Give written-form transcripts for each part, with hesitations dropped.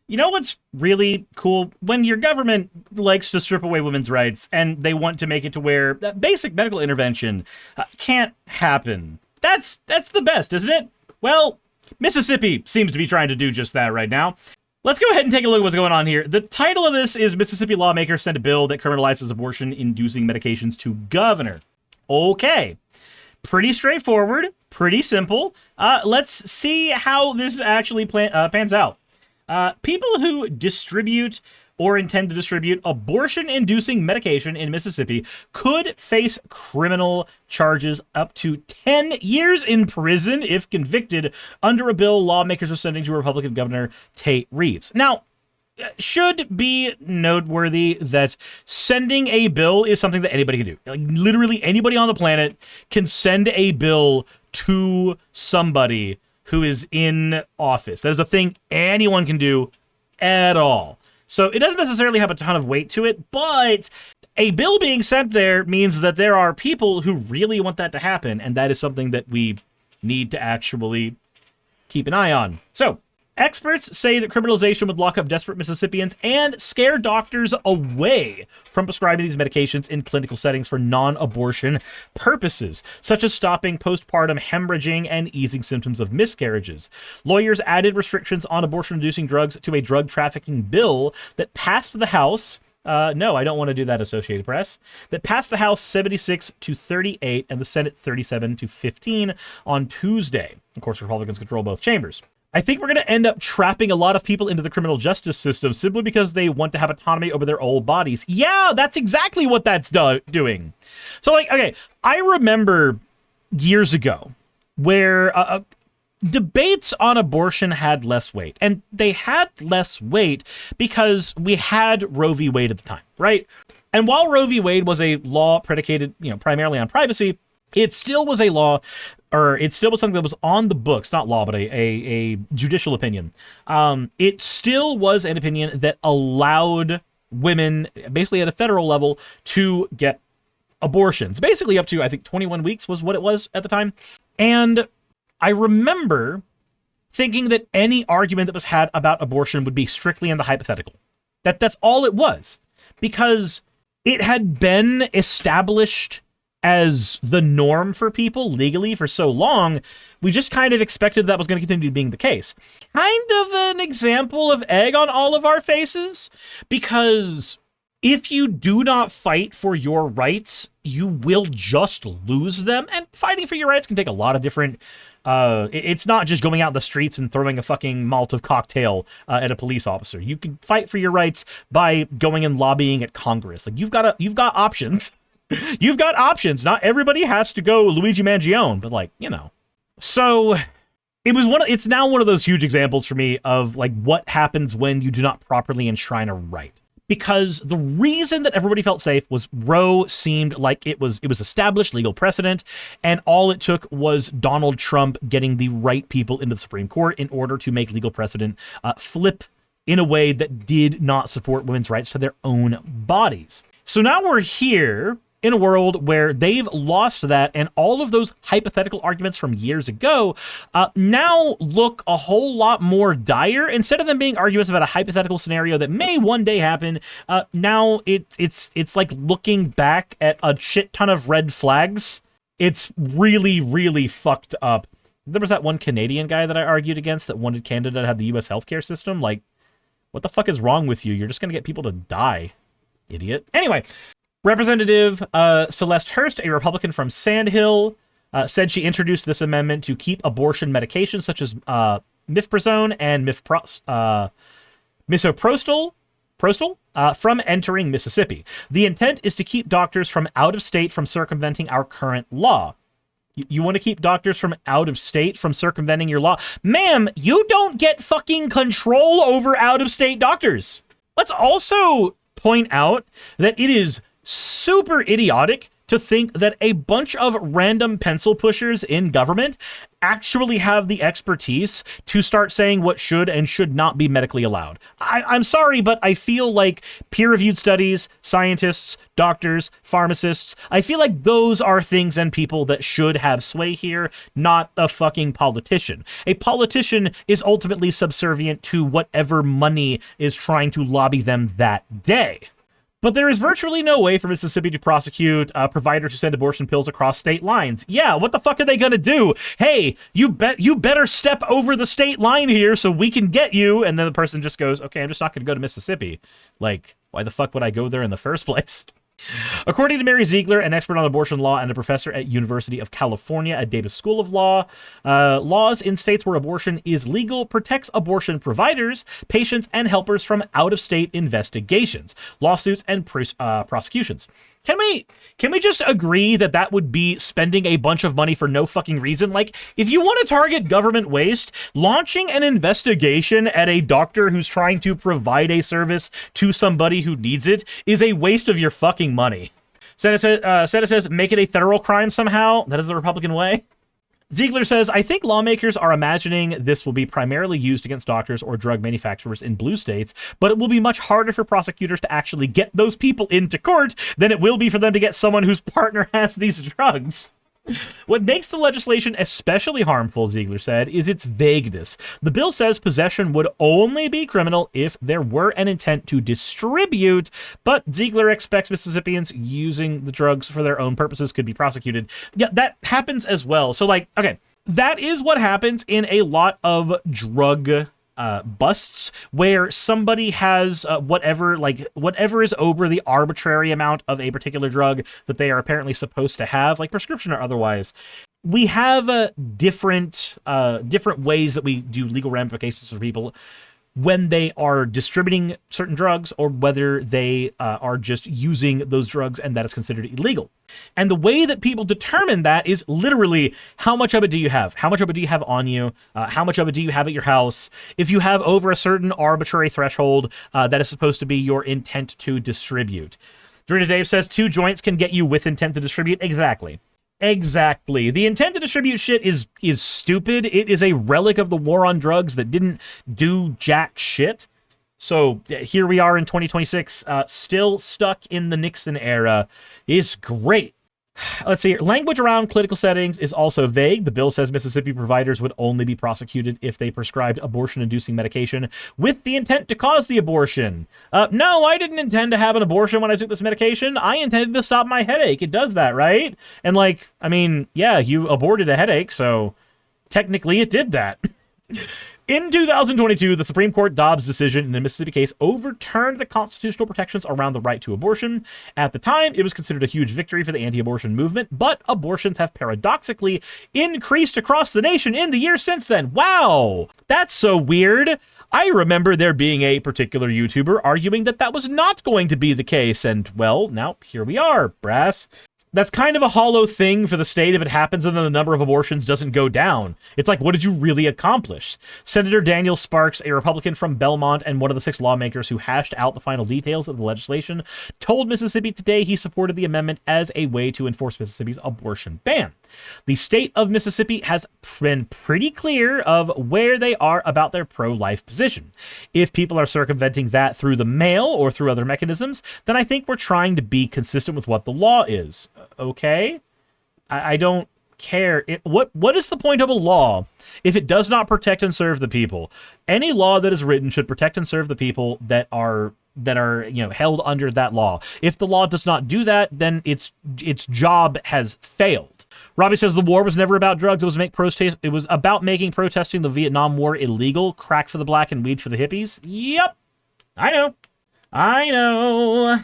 You know what's really cool? When your government likes to strip away women's rights and they want to make it to where basic medical intervention can't happen. That's the best, isn't it? Well, Mississippi seems to be trying to do just that right now. Let's go ahead and take a look at what's going on here. The title of this is Mississippi Lawmakers Send a Bill That Criminalizes Abortion-Inducing Medications to Governor. Okay. Pretty straightforward, pretty simple. Let's see how this actually pans out. People who distribute or intend to distribute abortion-inducing medication in Mississippi could face criminal charges up to 10 years in prison if convicted under a bill lawmakers are sending to Republican Governor Tate Reeves. Now, should be noteworthy that sending a bill is something that anybody can do. Like, literally anybody on the planet can send a bill to somebody who is in office. That is a thing anyone can do at all. So it doesn't necessarily have a ton of weight to it, but a bill being sent there means that there are people who really want that to happen, and that is something that we need to actually keep an eye on. So, experts say that criminalization would lock up desperate Mississippians and scare doctors away from prescribing these medications in clinical settings for non-abortion purposes, such as stopping postpartum hemorrhaging and easing symptoms of miscarriages. Lawyers added restrictions on abortion-inducing drugs to a drug trafficking bill that passed the House. No, I don't want to do that, Associated Press. That passed the House 76-38 and the Senate 37-15 on Tuesday. Of course, Republicans control both chambers. I think we're going to end up trapping a lot of people into the criminal justice system simply because they want to have autonomy over their old bodies. Yeah, that's exactly what that's doing. So, like, okay, I remember years ago where debates on abortion had less weight. And they had less weight because we had Roe v. Wade at the time, right? And while Roe v. Wade was a law predicated, primarily on privacy, it still was a law, or it still was something that was on the books, not law, but a judicial opinion. It still was an opinion that allowed women, basically at a federal level, to get abortions. Basically up to, I think, 21 weeks was what it was at the time. And I remember thinking that any argument that was had about abortion would be strictly in the hypothetical. That's all it was. Because it had been established as the norm for people legally for so long, we just kind of expected that was going to continue being the case. Kind of an example of egg on all of our faces, because if you do not fight for your rights, you will just lose them. And fighting for your rights can take a lot of different... it's not just going out in the streets and throwing a fucking Molotov cocktail at a police officer. You can fight for your rights by going and lobbying at Congress. Like, you've got options. You've got options. Not everybody has to go Luigi Mangione, but So it's now one of those huge examples for me of like what happens when you do not properly enshrine a right. Because the reason that everybody felt safe was Roe seemed like it was established legal precedent, and all it took was Donald Trump getting the right people into the Supreme Court in order to make legal precedent flip in a way that did not support women's rights to their own bodies. So now we're here in a world where they've lost that, and all of those hypothetical arguments from years ago now look a whole lot more dire. Instead of them being arguments about a hypothetical scenario that may one day happen, now it's like looking back at a shit ton of red flags. It's really, really fucked up. There was that one Canadian guy that I argued against that wanted Canada to have the U.S. healthcare system. Like, what the fuck is wrong with you? You're just going to get people to die, idiot. Anyway, Representative Celeste Hurst, a Republican from Sandhill, said she introduced this amendment to keep abortion medications such as mifepristone and misoprostol from entering Mississippi. The intent is to keep doctors from out of state from circumventing our current law. You want to keep doctors from out of state from circumventing your law? Ma'am, you don't get fucking control over out of state doctors. Let's also point out that it is super idiotic to think that a bunch of random pencil pushers in government actually have the expertise to start saying what should and should not be medically allowed. I'm sorry, but I feel like peer-reviewed studies, scientists, doctors, pharmacists, I feel like those are things and people that should have sway here, not a fucking politician. A politician is ultimately subservient to whatever money is trying to lobby them that day. But there is virtually no way for Mississippi to prosecute providers who send abortion pills across state lines. Yeah, what the fuck are they gonna do? Hey, you better step over the state line here so we can get you. And then the person just goes, okay, I'm just not gonna go to Mississippi. Like, why the fuck would I go there in the first place? According to Mary Ziegler, an expert on abortion law and a professor at University of California at Davis School of Law, laws in states where abortion is legal protects abortion providers, patients, and helpers from out-of-state investigations, lawsuits, and prosecutions. Can we just agree that that would be spending a bunch of money for no fucking reason? Like, if you want to target government waste, launching an investigation at a doctor who's trying to provide a service to somebody who needs it is a waste of your fucking money. Senate says, make it a federal crime somehow. That is the Republican way. Ziegler says, I think lawmakers are imagining this will be primarily used against doctors or drug manufacturers in blue states, but it will be much harder for prosecutors to actually get those people into court than it will be for them to get someone whose partner has these drugs. What makes the legislation especially harmful, Ziegler said, is its vagueness. The bill says possession would only be criminal if there were an intent to distribute, but Ziegler expects Mississippians using the drugs for their own purposes could be prosecuted. Yeah, that happens as well. So, like, okay, that is what happens in a lot of drug busts, where somebody has whatever is over the arbitrary amount of a particular drug that they are apparently supposed to have, like prescription or otherwise. We have different ways that we do legal ramifications for people when they are distributing certain drugs, or whether they are just using those drugs and that is considered illegal. And the way that people determine that is literally, how much of it do you have? How much of it do you have on you? How much of it do you have at your house? If you have over a certain arbitrary threshold, that is supposed to be your intent to distribute. Dorita Dave says 2 joints can get you with intent to distribute. Exactly. The intent to distribute shit is stupid. It is a relic of the war on drugs that didn't do jack shit. So here we are in 2026, still stuck in the Nixon era. Is great. Let's see here. Language around clinical settings is also vague. The bill says Mississippi providers would only be prosecuted if they prescribed abortion-inducing medication with the intent to cause the abortion. No, I didn't intend to have an abortion when I took this medication. I intended to stop my headache. It does that, right? And like, I mean, yeah, you aborted a headache, so technically it did that. In 2022, the Supreme Court Dobbs decision in a Mississippi case overturned the constitutional protections around the right to abortion. At the time, it was considered a huge victory for the anti-abortion movement, but abortions have paradoxically increased across the nation in the years since then. Wow, that's so weird. I remember there being a particular YouTuber arguing that that was not going to be the case, and well, now here we are, brass. That's kind of a hollow thing for the state if it happens and then the number of abortions doesn't go down. It's like, what did you really accomplish? Senator Daniel Sparks, a Republican from Belmont and one of the 6 lawmakers who hashed out the final details of the legislation, told Mississippi Today he supported the amendment as a way to enforce Mississippi's abortion ban. The state of Mississippi has been pretty clear of where they are about their pro-life position. If people are circumventing that through the mail or through other mechanisms, then I think we're trying to be consistent with what the law is. Okay? I don't care. What is the point of a law if it does not protect and serve the people? Any law that is written should protect and serve the people that are held under that law. If the law does not do that, then its job has failed. Robbie says the war was never about drugs. It was about making protesting the Vietnam War illegal. Crack for the black and weed for the hippies. Yep. I know.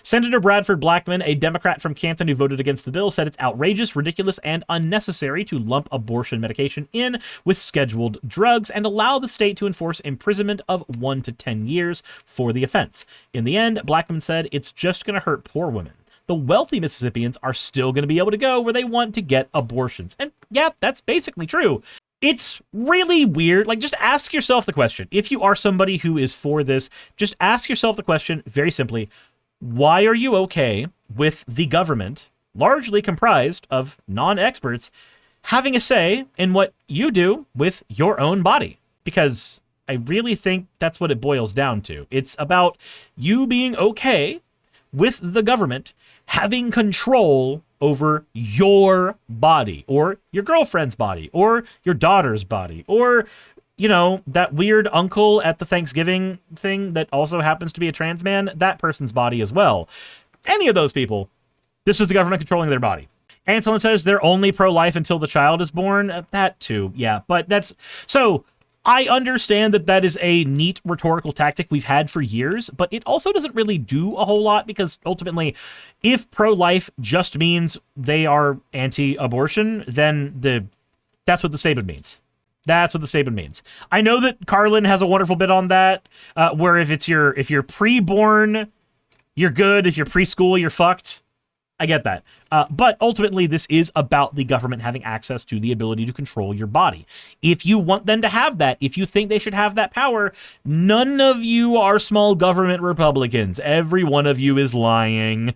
Senator Bradford Blackman, a Democrat from Canton who voted against the bill, said it's outrageous, ridiculous, and unnecessary to lump abortion medication in with scheduled drugs and allow the state to enforce imprisonment of 1 to 10 years for the offense. In the end, Blackman said it's just going to hurt poor women. The wealthy Mississippians are still going to be able to go where they want to get abortions. And yeah, that's basically true. It's really weird. Like, just ask yourself the question. If you are somebody who is for this, just ask yourself the question very simply. Why are you okay with the government largely comprised of non-experts, having a say in what you do with your own body. Because I really think that's what it boils down to. It's about you being okay with the government having control over your body, or your girlfriend's body, or your daughter's body, or, you know, that weird uncle at the Thanksgiving thing that also happens to be a trans man, that person's body as well. Any of those people, this is the government controlling their body. And someone says they're only pro-life until the child is born. That too, yeah. But that's... So, I understand that that is a neat rhetorical tactic we've had for years, but it also doesn't really do a whole lot, because ultimately, if pro-life just means they are anti-abortion, then that's what the statement means. That's what the statement means. I know that Carlin has a wonderful bit on that, where if you're pre-born, you're good. If you're preschool, you're fucked. I get that. But ultimately, this is about the government having access to the ability to control your body. If you want them to have that, if you think they should have that power, none of you are small government Republicans. Every one of you is lying.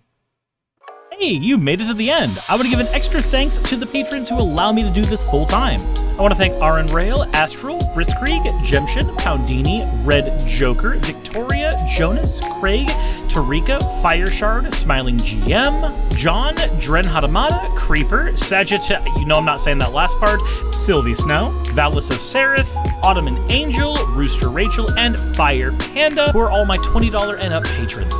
Hey, you made it to the end. I want to give an extra thanks to the patrons who allow me to do this full time. I want to thank Aaron Rail, Astral, Britzkrieg, Jemshin, Poundini, Red Joker, Victoria, Jonas, Craig, Tarika, Fireshard, Smiling GM, John, Dren Hadamada, Creeper, Sagitta, you know I'm not saying that last part, Sylvie Snow, Valis of Seraph, Ottoman Angel, Rooster Rachel, and Fire Panda, who are all my $20 and up patrons.